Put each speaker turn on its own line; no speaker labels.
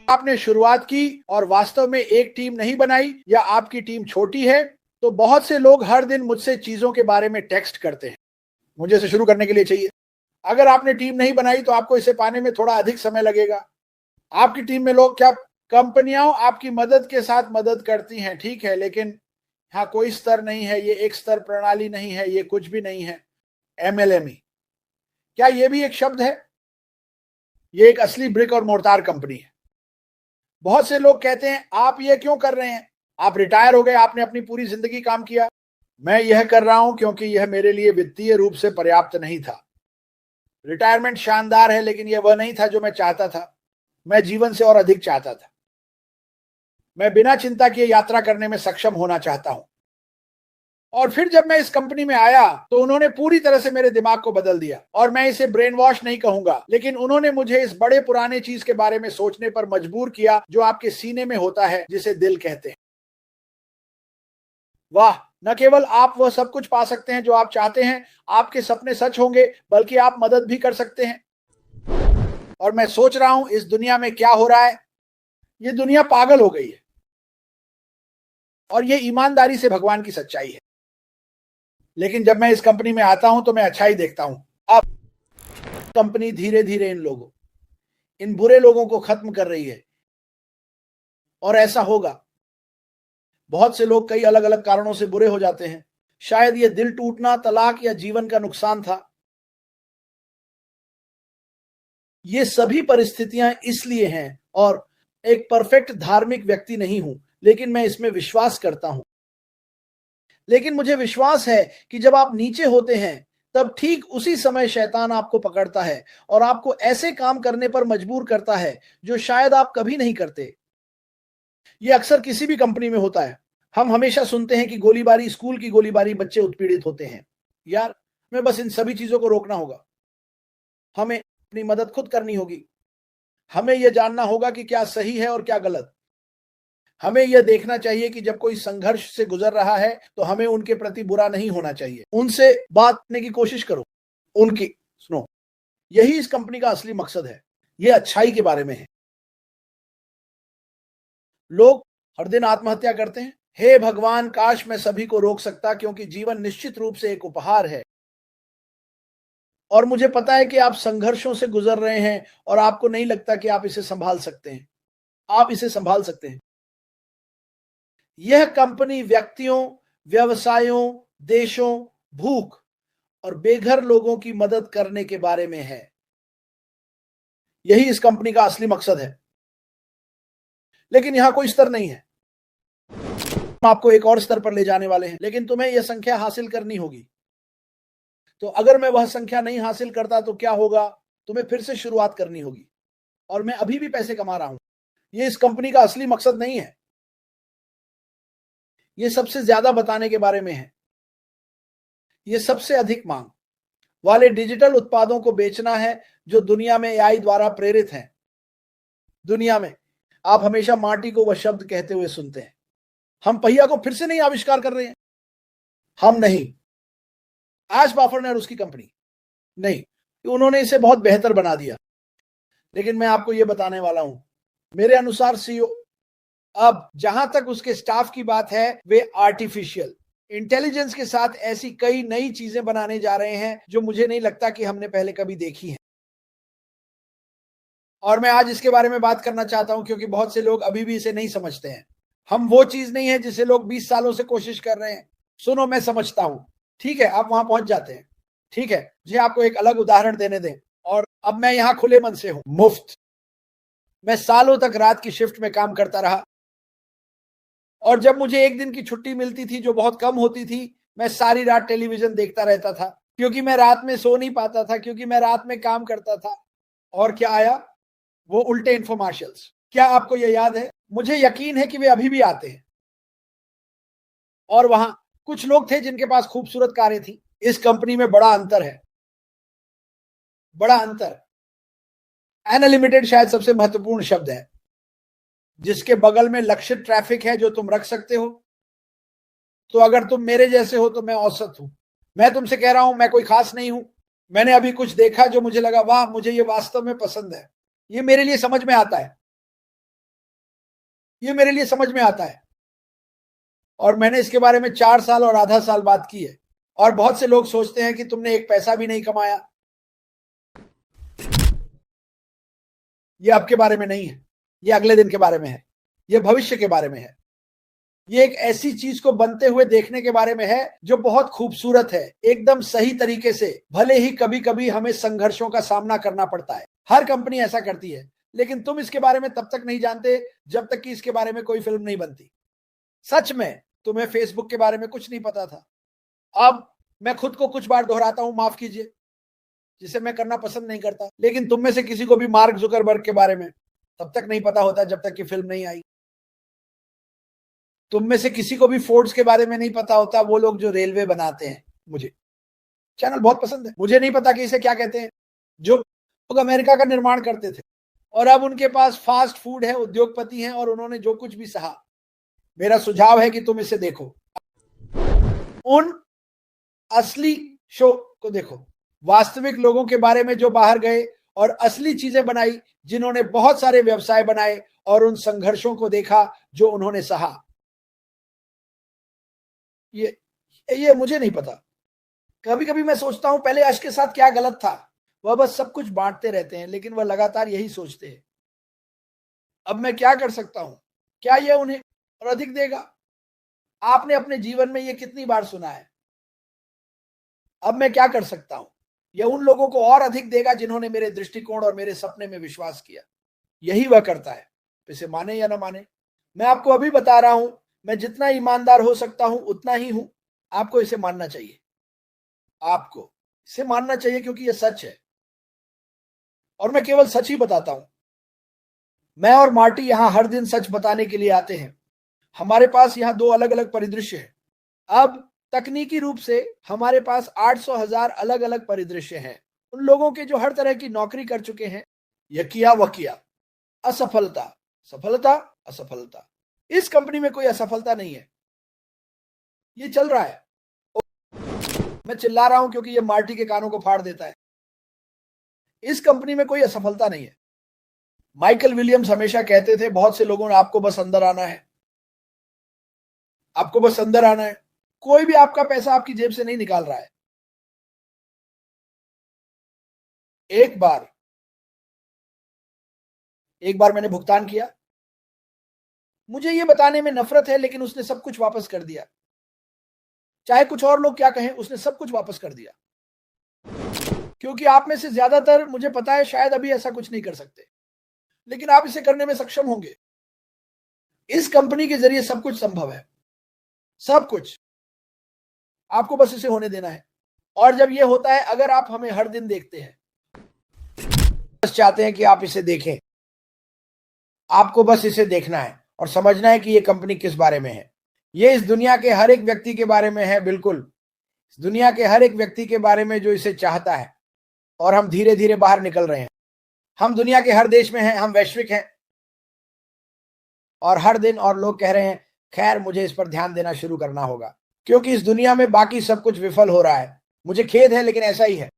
आपने शुरुआत की और वास्तव में एक टीम नहीं बनाई या आपकी टीम छोटी है, तो बहुत से लोग हर दिन मुझसे चीजों के बारे में टेक्स्ट करते हैं, मुझे इसे शुरू करने के लिए चाहिए। अगर आपने टीम नहीं बनाई तो आपको इसे पाने में थोड़ा अधिक समय लगेगा। आपकी टीम में लोग क्या, कंपनियां आपकी मदद के साथ मदद करती हैं, ठीक है, लेकिन यहाँ कोई स्तर नहीं है, ये एक स्तर प्रणाली नहीं है, ये कुछ भी नहीं है। एमएलएमई, क्या ये भी एक शब्द है? ये एक असली ब्रिक और मोर्टार कंपनी है। बहुत से लोग कहते हैं आप ये क्यों कर रहे हैं, आप रिटायर हो गए, आपने अपनी पूरी जिंदगी काम किया। मैं यह कर रहा हूं क्योंकि यह मेरे लिए वित्तीय रूप से पर्याप्त नहीं था। रिटायरमेंट शानदार है, लेकिन यह वह नहीं था जो मैं चाहता था। मैं जीवन से और अधिक चाहता था। मैं बिना चिंता किए यात्रा करने में सक्षम होना चाहता हूं। और फिर जब मैं इस कंपनी में आया तो उन्होंने पूरी तरह से मेरे दिमाग को बदल दिया। और मैं इसे ब्रेन वॉश नहीं कहूंगा, लेकिन उन्होंने मुझे इस बड़े पुराने चीज के बारे में सोचने पर मजबूर किया जो आपके सीने में होता है, जिसे दिल कहते हैं। वाह, न केवल आप वह सब कुछ पा सकते हैं जो आप चाहते हैं, आपके सपने सच होंगे, बल्कि आप मदद भी कर सकते हैं। और मैं सोच रहा हूं इस दुनिया में क्या हो रहा है। ये दुनिया पागल हो गई है। और ये ईमानदारी से भगवान की सच्चाई है। लेकिन जब मैं इस कंपनी में आता हूं तो मैं अच्छाई देखता हूं। अब कंपनी धीरे धीरे इन बुरे लोगों को खत्म कर रही है। और ऐसा होगा। बहुत से लोग कई अलग अलग कारणों से बुरे हो जाते हैं। शायद ये दिल टूटना, तलाक या जीवन का नुकसान था। ये सभी परिस्थितियां इसलिए हैं। और एक परफेक्ट धार्मिक व्यक्ति नहीं हूं, लेकिन मैं इसमें विश्वास करता हूं। लेकिन मुझे विश्वास है कि जब आप नीचे होते हैं तब ठीक उसी समय शैतान आपको पकड़ता है और आपको ऐसे काम करने पर मजबूर करता है जो शायद आप कभी नहीं करते। यह अक्सर किसी भी कंपनी में होता है। हम हमेशा सुनते हैं कि गोलीबारी, स्कूल की गोलीबारी, बच्चे उत्पीड़ित होते हैं। यार, हमें बस इन सभी चीजों को रोकना होगा। हमें अपनी मदद खुद करनी होगी। हमें यह जानना होगा कि क्या सही है और क्या गलत। हमें यह देखना चाहिए कि जब कोई संघर्ष से गुजर रहा है तो हमें उनके प्रति बुरा नहीं होना चाहिए। उनसे बात करने की कोशिश करो, उनकी सुनो। यही इस कंपनी का असली मकसद है। यह अच्छाई के बारे में है। लोग हर दिन आत्महत्या करते हैं। हे भगवान, काश मैं सभी को रोक सकता, क्योंकि जीवन निश्चित रूप से एक उपहार है। और मुझे पता है कि आप संघर्षों से गुजर रहे हैं और आपको नहीं लगता कि आप इसे संभाल सकते हैं। आप इसे संभाल सकते हैं। यह कंपनी व्यक्तियों, व्यवसायों, देशों, भूख और बेघर लोगों की मदद करने के बारे में है। यही इस कंपनी का असली मकसद है। लेकिन यहां कोई स्तर नहीं है। हम आपको एक और स्तर पर ले जाने वाले हैं, लेकिन तुम्हें यह संख्या हासिल करनी होगी। तो अगर मैं वह संख्या नहीं हासिल करता तो क्या होगा? तुम्हें फिर से शुरुआत करनी होगी। और मैं अभी भी पैसे कमा रहा हूं। यह इस कंपनी का असली मकसद नहीं है। यह सबसे ज्यादा बताने के बारे में है। यह सबसे अधिक मांग वाले डिजिटल उत्पादों को बेचना है जो दुनिया में एआई द्वारा प्रेरित हैं। दुनिया में आप हमेशा माटी को वह शब्द कहते हुए सुनते हैं। हम पहिया को फिर से नहीं आविष्कार कर रहे हैं। हम नहीं, आज बाफर ने और उसकी कंपनी नहीं, उन्होंने इसे बहुत बेहतर बना दिया। लेकिन मैं आपको यह बताने वाला हूं, मेरे अनुसार सीईओ अब जहां तक उसके स्टाफ की बात है, वे आर्टिफिशियल इंटेलिजेंस के साथ ऐसी कई नई चीजें बनाने जा रहे हैं जो मुझे नहीं लगता कि हमने पहले कभी देखी हैं। और मैं आज इसके बारे में बात करना चाहता हूं क्योंकि बहुत से लोग अभी भी इसे नहीं समझते हैं। हम वो चीज नहीं है जिसे लोग 20 सालों से कोशिश कर रहे हैं। सुनो, मैं समझता हूं, ठीक है, आप वहां पहुंच जाते हैं, ठीक है। मुझे आपको एक अलग उदाहरण देने दें। और अब मैं यहां खुले मन से हूं, मुफ्त। मैं सालों तक रात की शिफ्ट में काम करता रहा। और जब मुझे एक दिन की छुट्टी मिलती थी, जो बहुत कम होती थी, मैं सारी रात टेलीविजन देखता रहता था, क्योंकि मैं रात में सो नहीं पाता था, क्योंकि मैं रात में काम करता था। और क्या आया? वो उल्टे इन्फोमार्शियल्स। क्या आपको यह याद है? मुझे यकीन है कि वे अभी भी आते हैं। और वहां कुछ लोग थे जिनके पास खूबसूरत कारें थी। इस कंपनी में बड़ा अंतर है, बड़ा अंतर। अनलिमिटेड शायद सबसे महत्वपूर्ण शब्द है, जिसके बगल में लक्षित ट्रैफिक है जो तुम रख सकते हो। तो अगर तुम मेरे जैसे हो तो मैं औसत हूं। मैं तुमसे कह रहा हूं, मैं कोई खास नहीं हूं। मैंने अभी कुछ देखा जो मुझे लगा, वाह, मुझे ये वास्तव में पसंद है। ये मेरे लिए समझ में आता है। ये मेरे लिए समझ में आता है और मैंने इसके बारे में 4 साल और आधा साल बात की है। और बहुत से लोग सोचते हैं कि तुमने एक पैसा भी नहीं कमाया। ये आपके बारे में नहीं है, ये अगले दिन के बारे में है, ये भविष्य के बारे में है। ये एक ऐसी चीज को बनते हुए देखने के बारे में है जो बहुत खूबसूरत है, एकदम सही तरीके से। भले ही कभी कभी हमें संघर्षों का सामना करना पड़ता है, हर कंपनी ऐसा करती है, लेकिन तुम इसके बारे में तब तक नहीं जानते जब तक कि इसके बारे में कोई फिल्म नहीं बनती। सच में तुम्हें फेसबुक के बारे में कुछ नहीं पता था। अब मैं खुद को कुछ बार दोहराता हूं, माफ कीजिए, जिसे मैं करना पसंद नहीं करता, लेकिन तुम में से किसी को भी मार्क जुकरबर्ग के बारे में तब तक नहीं पता होता जब तक कि फिल्म नहीं आई। तुम में से किसी को भी फोर्ड्स के बारे में नहीं पता होता, वो लोग जो रेलवे बनाते हैं। मुझे चैनल बहुत पसंद है, मुझे नहीं पता कि इसे क्या कहते हैं, जो लोग अमेरिका का निर्माण करते थे और अब उनके पास फास्ट फूड है, उद्योगपति हैं और उन्होंने जो कुछ भी सहा। मेरा सुझाव है कि तुम इसे देखो, उन असली शो को देखो, वास्तविक लोगों के बारे में जो बाहर गए और असली चीजें बनाई, जिन्होंने बहुत सारे व्यवसाय बनाए और उन संघर्षों को देखा जो उन्होंने सहा। ये मुझे नहीं पता। कभी कभी मैं सोचता हूं पहले यश के साथ क्या गलत था। वह बस सब कुछ बांटते रहते हैं, लेकिन वह लगातार यही सोचते हैं। अब मैं क्या कर सकता हूं? क्या यह उन्हें और अधिक देगा? आपने अपने जीवन में यह कितनी बार सुना है? अब मैं क्या कर सकता हूं? यह उन लोगों को और अधिक देगा जिन्होंने मेरे दृष्टिकोण और मेरे सपने में विश्वास किया। यही वह करता है, इसे माने या ना माने। मैं आपको अभी बता रहा हूं, मैं जितना ईमानदार हो सकता हूं उतना ही हूं। आपको इसे मानना चाहिए, आपको इसे मानना चाहिए, क्योंकि यह सच है और मैं केवल सच ही बताता हूं। मैं और मार्टी यहां हर दिन सच बताने के लिए आते हैं। हमारे पास यहां 2 अलग अलग परिदृश्य हैं। अब तकनीकी रूप से हमारे पास 800,000 अलग अलग परिदृश्य हैं, उन लोगों के जो हर तरह की नौकरी कर चुके हैं। यह किया वह किया, असफलता, सफलता, असफलता। इस कंपनी में कोई असफलता नहीं है, ये चल रहा है। मैं चिल्ला रहा हूं क्योंकि यह मार्टी के कानों को फाड़ देता है। इस कंपनी में कोई असफलता नहीं है। माइकल विलियम्स हमेशा कहते थे, बहुत से लोगों ने आपको बस अंदर आना है, आपको बस अंदर आना है। कोई भी आपका पैसा आपकी जेब से नहीं निकाल रहा है। एक बार मैंने भुगतान किया, मुझे यह बताने में नफरत है, लेकिन उसने सब कुछ वापस कर दिया। चाहे कुछ और लोग क्या कहें, उसने सब कुछ वापस कर दिया। क्योंकि आप में से ज्यादातर, मुझे पता है, शायद अभी ऐसा कुछ नहीं कर सकते, लेकिन आप इसे करने में सक्षम होंगे। इस कंपनी के जरिए सब कुछ संभव है, सब कुछ। आपको बस इसे होने देना है। और जब यह होता है, अगर आप हमें हर दिन देखते हैं, बस चाहते हैं कि आप इसे देखें, आपको बस इसे देखना है और समझना है कि यह कंपनी किस बारे में है। यह इस दुनिया के हर एक व्यक्ति के बारे में है, बिल्कुल इस दुनिया के हर एक व्यक्ति के बारे में जो इसे चाहता है। और हम धीरे धीरे बाहर निकल रहे हैं। हम दुनिया के हर देश में हैं, हम वैश्विक हैं। और हर दिन और लोग कह रहे हैं, खैर मुझे इस पर ध्यान देना शुरू करना होगा, क्योंकि इस दुनिया में बाकी सब कुछ विफल हो रहा है। मुझे खेद है, लेकिन ऐसा ही है।